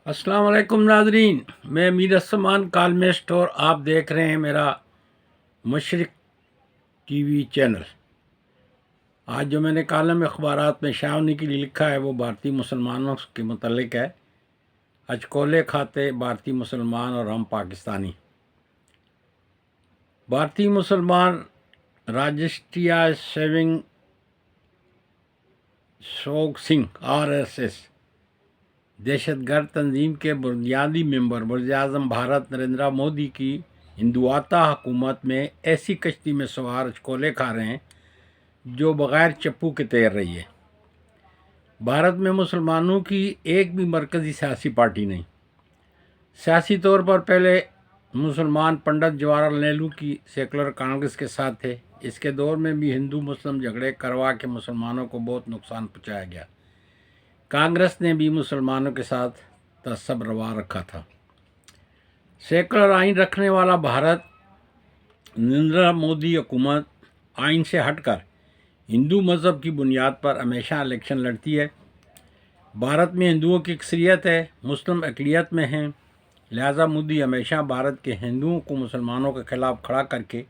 السلام علیکم ناظرین، میں میر السمان کالمسٹ اور آپ دیکھ رہے ہیں میرا مشرق ٹی وی چینل۔ آج جو میں نے کالم اخبارات میں شائع ہونے کے لیے لکھا ہے وہ بھارتی مسلمانوں کے متعلق ہے۔ اچکولے کھاتے بھارتی مسلمان اور ہم پاکستانی۔ بھارتی مسلمان راجشٹریہ سیونگ سوگ سنگھ RSS دہشت گرد تنظیم کے بنیادی ممبر وزیر اعظم بھارت نریندر مودی کی ہندواتہ حکومت میں ایسی کشتی میں سوار اچکولے کھا رہے ہیں جو بغیر چپو کے تیر رہی ہے۔ بھارت میں مسلمانوں کی ایک بھی مرکزی سیاسی پارٹی نہیں۔ سیاسی طور پر پہلے مسلمان پنڈت جواہر لال نہرو کی سیکولر کانگریس کے ساتھ تھے۔ اس کے دور میں بھی ہندو مسلم جھگڑے کروا کے مسلمانوں کو بہت نقصان پہنچایا گیا۔ کانگریس نے بھی مسلمانوں کے ساتھ تعصب روا رکھا تھا۔ سیکولر آئین رکھنے والا بھارت نریندر مودی حکومت آئین سے ہٹ کر ہندو مذہب کی بنیاد پر ہمیشہ الیکشن لڑتی ہے۔ بھارت میں ہندوؤں کی اکثریت ہے، مسلم اقلیت میں ہیں، لہذا مودی ہمیشہ بھارت کے ہندوؤں کو مسلمانوں کے خلاف کھڑا کر کے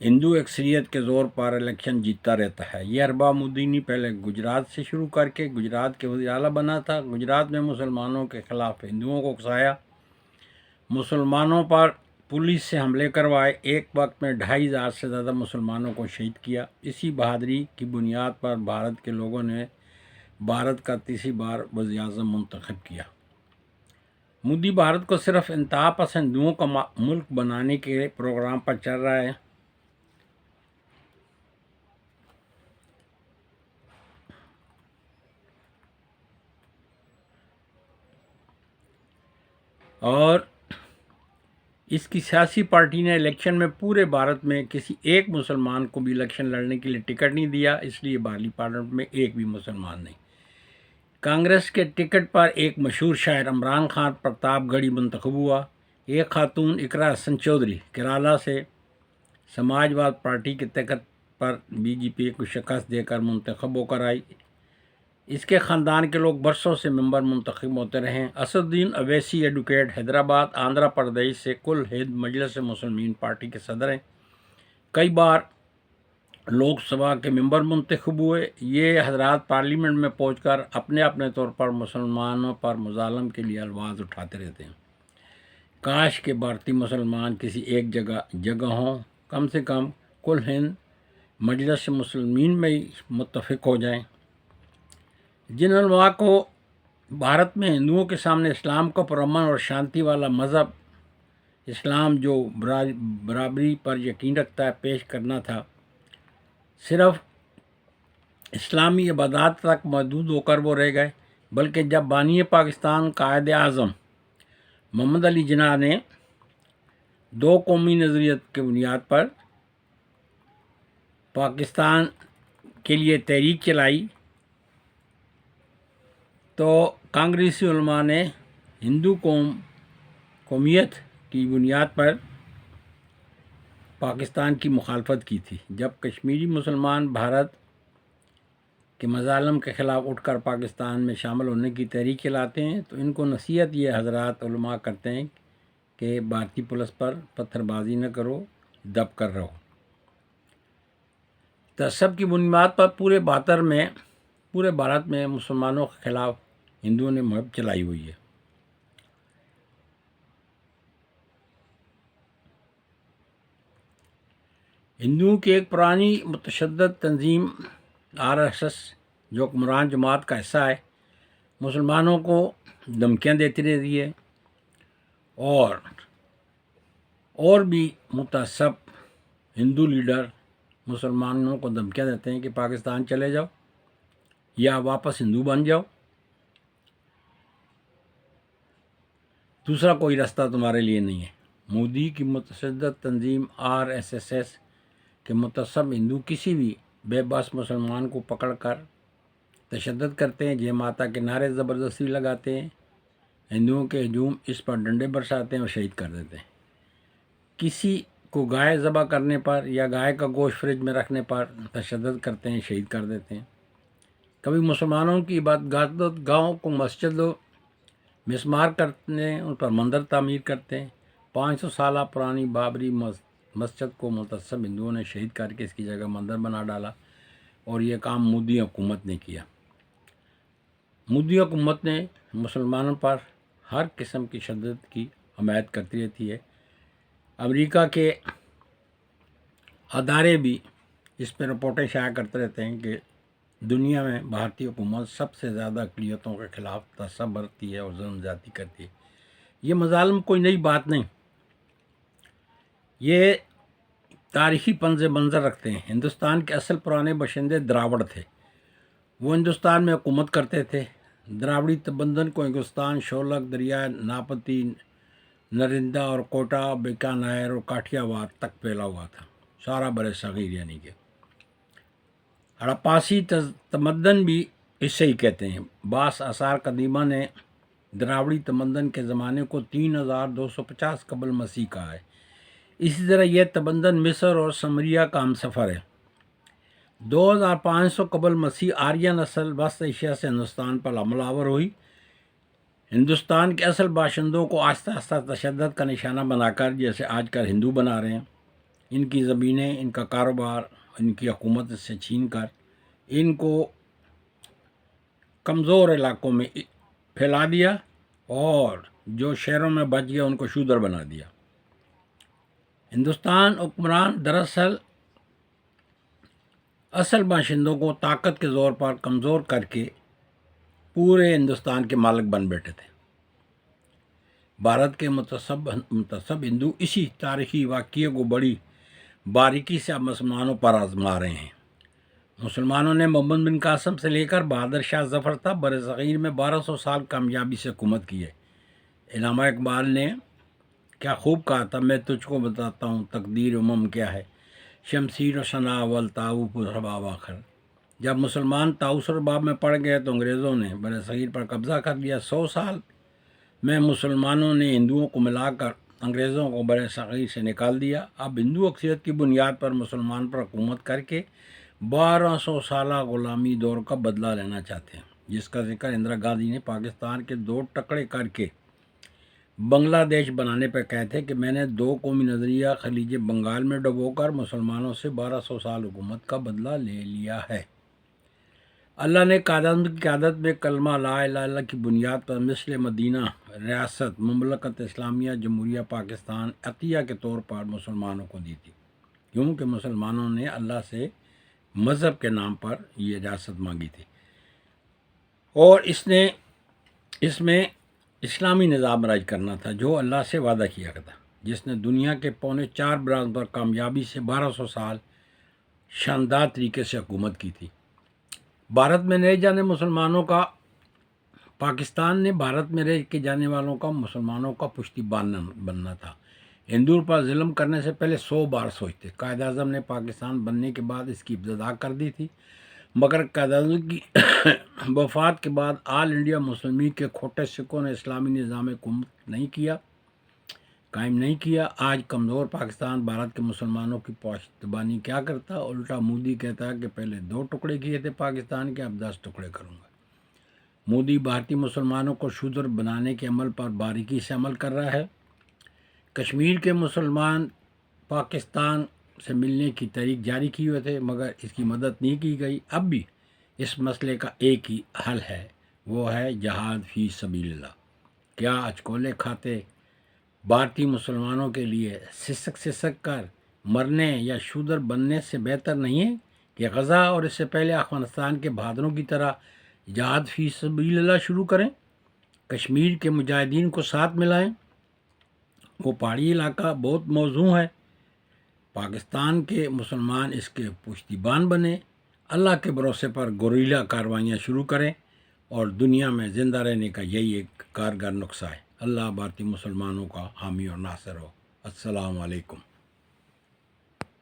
ہندو اکثریت کے زور پر الیکشن جیتتا رہتا ہے۔ یہ حربہ مودی نے پہلے گجرات سے شروع کر کے گجرات کے وزیر اعلیٰ بنا تھا۔ گجرات میں مسلمانوں کے خلاف ہندوؤں کو اکسایا، مسلمانوں پر پولیس سے حملے کروائے، ایک وقت میں 2500 سے زیادہ مسلمانوں کو شہید کیا۔ اسی بہادری کی بنیاد پر بھارت کے لوگوں نے بھارت کا تیسری بار وزیر اعظم منتخب کیا۔ مودی بھارت کو صرف انتہا پسند ہندوؤں کا ملک بنانے کے پروگرام پر چل رہا ہے۔ اور اس کی سیاسی پارٹی نے الیکشن میں پورے بھارت میں کسی ایک مسلمان کو بھی الیکشن لڑنے کے لیے ٹکٹ نہیں دیا، اس لیے بھارتی پارلیمنٹ میں ایک بھی مسلمان نہیں۔ کانگریس کے ٹکٹ پر ایک مشہور شاعر عمران خان پرتاپ گڑھی منتخب ہوا۔ ایک خاتون اقرا حسن چودھری کیرالہ سے سماج واد پارٹی کے ٹکٹ پر BJP کو شکست دے کر منتخب ہو کر آئی۔ اس کے خاندان کے لوگ برسوں سے ممبر منتخب ہوتے رہے ہیں۔ اسد الدین اویسی ایڈوکیٹ حیدرآباد آندھرا پردیش سے کل ہند مجلس مسلمین پارٹی کے صدر ہیں، کئی بار لوک سبھا کے ممبر منتخب ہوئے۔ یہ حضرات پارلیمنٹ میں پہنچ کر اپنے اپنے طور پر مسلمانوں پر مظالم کے لیے آواز اٹھاتے رہتے ہیں۔ کاش کہ بھارتی مسلمان کسی ایک جگہ ہوں، کم سے کم کل ہند مجلس مسلمین میں ہی متفق ہو جائیں۔ جن علماء کو بھارت میں ہندوؤں کے سامنے اسلام کو پرامن اور شانتی والا مذہب اسلام جو برابری پر یقین رکھتا ہے پیش کرنا تھا، صرف اسلامی عبادات تک محدود ہو کر وہ رہ گئے، بلکہ جب بانی پاکستان قائد اعظم محمد علی جناح نے دو قومی نظریت کے بنیاد پر پاکستان کے لیے تحریک چلائی تو کانگریسی علماء نے ہندو قومیت کی بنیاد پر پاکستان کی مخالفت کی تھی۔ جب کشمیری مسلمان بھارت کے مظالم کے خلاف اٹھ کر پاکستان میں شامل ہونے کی تحریک چلاتے ہیں تو ان کو نصیحت یہ حضرات علماء کرتے ہیں کہ بھارتی پولیس پر پتھر بازی نہ کرو، دب کر رہو۔ تعصب کی بنیاد پر پورے بھارت میں مسلمانوں کے خلاف ہندوؤں نے مہم چلائی ہوئی ہے۔ ہندوؤں کی ایک پرانی متشدد تنظیم RSS جو حکمران جماعت کا حصہ ہے، مسلمانوں کو دھمکیاں دیتی رہتی ہے اور بھی متعصب ہندو لیڈر مسلمانوں کو دھمکیاں دیتے ہیں کہ پاکستان چلے جاؤ یا واپس ہندو بن جاؤ، دوسرا کوئی راستہ تمہارے لیے نہیں ہے۔ مودی کی متشدد تنظیم RSS کے متعصب ہندو کسی بھی بے بس مسلمان کو پکڑ کر تشدد کرتے ہیں، جے ماتا کے نعرے زبردستی لگاتے ہیں، ہندوؤں کے ہجوم اس پر ڈنڈے برساتے ہیں اور شہید کر دیتے ہیں۔ کسی کو گائے ذبح کرنے پر یا گائے کا گوشت فریج میں رکھنے پر تشدد کرتے ہیں، شہید کر دیتے ہیں۔ کبھی مسلمانوں کی عبادت گاہوں کو مسجدوں مسمار کرتے ہیں، ان پر مندر تعمیر کرتے ہیں۔ 500 سالہ پرانی بابری مسجد کو متعصب ہندوؤں نے شہید کر کے اس کی جگہ مندر بنا ڈالا، اور یہ کام مودی حکومت نے کیا۔ مودی حکومت نے مسلمانوں پر ہر قسم کی شدت کی حمایت کرتی رہتی ہے۔ امریکہ کے ادارے بھی اس پہ رپورٹیں شائع کرتے رہتے ہیں کہ دنیا میں بھارتی حکومت سب سے زیادہ اقلیتوں کے خلاف تعصب برتتی ہے اور ظلم زیادتی کرتی ہے۔ یہ مظالم کوئی نئی بات نہیں، یہ تاریخی پنز منظر رکھتے ہیں۔ ہندوستان کے اصل پرانے باشندے دراوڑ تھے، وہ ہندوستان میں حکومت کرتے تھے۔ دراوڑی تمدن کو ہندوستان شولک، دریائے ناپتی، نرندا اور کوٹا، بیکانیر اور کاٹھیا واد تک پھیلا ہوا تھا، سارا بر صغیر یعنی کہ ہڑپاسی تمدن بھی اس سے ہی کہتے ہیں۔ بعض آثار قدیمہ نے دراوڑی تمدن کے زمانے کو 3250 قبل مسیح کہا ہے۔ اسی طرح یہ تمدن مصر اور سمریا کا ہم سفر ہے۔ 2500 قبل مسیح آریہ نسل وسط ایشیا سے ہندوستان پر حملہ آور ہوئی۔ ہندوستان کے اصل باشندوں کو آہستہ آہستہ تشدد کا نشانہ بنا کر، جیسے آج کل ہندو بنا رہے ہیں، ان کی زمینیں، ان کا کاروبار، ان کی حکومت سے چھین کر ان کو کمزور علاقوں میں پھیلا دیا، اور جو شہروں میں بچ گیا ان کو شودر بنا دیا۔ ہندوستان حکمران دراصل اصل باشندوں کو طاقت کے زور پر کمزور کر کے پورے ہندوستان کے مالک بن بیٹھے تھے۔ بھارت کے متعصب ہندو اسی تاریخی واقعے کو بڑی باریکی سے اب مسلمانوں پر آزما رہے ہیں۔ مسلمانوں نے محمد بن قاسم سے لے کر بہادر شاہ ظفر تک بر صغیر میں 1200 سال کامیابی سے حکومت کی ہے۔ علامہ اقبال نے کیا خوب کہا تھا، میں تجھ کو بتاتا ہوں تقدیر امم کیا ہے، شمشیر و شنا اول طاؤس و رباب آخر۔ جب مسلمان طاؤس و رباب میں پڑ گئے تو انگریزوں نے بر صغیر پر قبضہ کر لیا۔ 100 سال میں مسلمانوں نے ہندوؤں کو ملا کر انگریزوں کو بر صغیر سے نکال دیا۔ اب ہندو اکثریت کی بنیاد پر مسلمان پر حکومت کر کے 1200 سالہ غلامی دور کا بدلہ لینا چاہتے ہیں، جس کا ذکر اندرا گاندھی نے پاکستان کے 2 ٹکڑے کر کے بنگلہ دیش بنانے پر کہے تھے کہ میں نے 2 قومی نظریہ خلیج بنگال میں ڈبو کر مسلمانوں سے 1200 سال حکومت کا بدلہ لے لیا ہے۔ اللہ نے قائداعظم کی قیادت میں کلمہ لا الہ الا اللہ کی بنیاد پر مثل مدینہ ریاست مملکت اسلامیہ جمہوریہ پاکستان عطیہ کے طور پر مسلمانوں کو دی تھی، کیونکہ مسلمانوں نے اللہ سے مذہب کے نام پر یہ ریاست مانگی تھی، اور اس میں اسلامی نظام راج کرنا تھا جو اللہ سے وعدہ کیا تھا، جس نے دنیا کے 4.25 برانڈ پر کامیابی سے 1200 سال شاندار طریقے سے حکومت کی تھی۔ بھارت میں رہ جانے مسلمانوں کا پاکستان نے بھارت میں رہ کے جانے والوں کا مسلمانوں کا پشتی بننا تھا۔ ہندوؤں پر ظلم کرنے سے پہلے 100 بار سوچتے۔ قائد اعظم نے پاکستان بننے کے بعد اس کی ابتدا کر دی تھی، مگر قائد اعظم کی وفات کے بعد آل انڈیا مسلمین کے کھوٹے سکھوں نے اسلامی نظام حکومت قائم نہیں کیا۔ آج کمزور پاکستان بھارت کے مسلمانوں کی پشتیبانی کیا کرتا؟ الٹا مودی کہتا ہے کہ پہلے 2 ٹکڑے کیے تھے پاکستان کے، اب 10 ٹکڑے کروں گا۔ مودی بھارتی مسلمانوں کو شودر بنانے کے عمل پر باریکی سے عمل کر رہا ہے۔ کشمیر کے مسلمان پاکستان سے ملنے کی تحریک جاری کی ہوئے تھے، مگر اس کی مدد نہیں کی گئی۔ اب بھی اس مسئلے کا ایک ہی حل ہے، وہ ہے جہاد فی سبیل اللہ۔ کیا اچکولے کھاتے بھارتی مسلمانوں کے لیے سسک کر مرنے یا شودر بننے سے بہتر نہیں ہے کہ غزہ اور اس سے پہلے افغانستان کے بہادروں کی طرح جہاد فی سبیل اللہ شروع کریں، کشمیر کے مجاہدین کو ساتھ ملائیں؟ وہ پہاڑی علاقہ بہت موزوں ہے، پاکستان کے مسلمان اس کے پشتیبان بنے، اللہ کے بھروسے پر گوریلا کاروائیاں شروع کریں، اور دنیا میں زندہ رہنے کا یہی ایک کارگر نسخہ ہے۔ اللہ بھارتی مسلمانوں کا حامی اور ناصر ہو۔ السلام علیکم۔